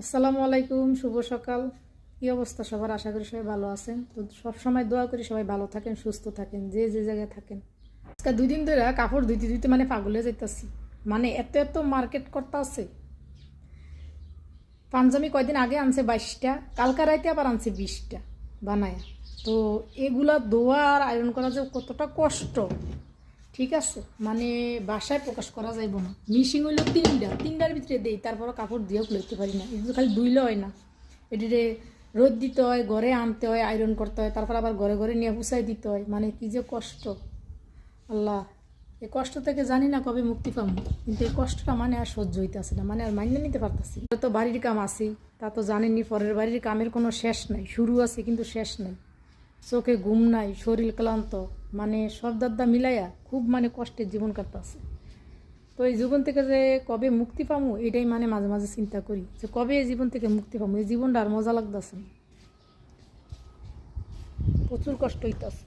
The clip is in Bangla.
আসসালামু আলাইকুম, শুভ সকাল। কি অবস্থা সবার? আশা করি সবাই ভালো আছেন। তো সব সময় দোয়া করি সবাই ভালো থাকেন, সুস্থ থাকেন, যে যে জায়গায় থাকেন। আজকে 2 দিন ধরে কাপড় ধুইতে ধুইতে মানে পাগল হয়ে যাইতেছি। মানে এত এত মার্কেট করতে আছে। পাঞ্জাবি কয়দিন আগে আনছে 22টা, কালকা রাইতে আবার আনছে 20টা বানায়া। তো এগুলা ধোয়া আর আয়রন করা যে কতটা কষ্ট, ঠিক আছে, মানে বাসায় প্রকাশ করা যাইব না। মিশিং হইলো তিনটার ভিতরে দেই, তারপরও কাপড় দিয়েও লইতে পারি না। এগুলো খালি ধুইলে হয় না, এটিরে রোদ দিতে হয়, ঘরে আনতে হয়, আয়রন করতে হয়, তারপর আবার ঘরে ঘরে নিয়ে পুষাই দিতে হয়। মানে কি যে কষ্ট! আল্লাহ, এই কষ্ট থেকে জানি না কবে মুক্তি পাবো, কিন্তু এই কষ্টটা মানে আর সহ্য হইতেছে না, মানে আর মাইনে নিতে পারতেছি। তো বাড়ির কাম আছেই, তা তো জানেনই, পরের বাড়ির কামের কোনো শেষ নাই, শুরু আছে কিন্তু শেষ নাই। চোখে ঘুম নাই, শরীর ক্লান্ত, মানে সব দাদা মিলাইয়া খুব মানে কষ্টের জীবন কাটতেছে। তো এই জীবন থেকে যে কবে মুক্তি পাবো এটাই মানে মাঝে মাঝে চিন্তা করি, যে কবে এই জীবন থেকে মুক্তি পাবো। এই জীবনটা আর মজা লাগতেছে না, প্রচুর কষ্ট হইতেছে।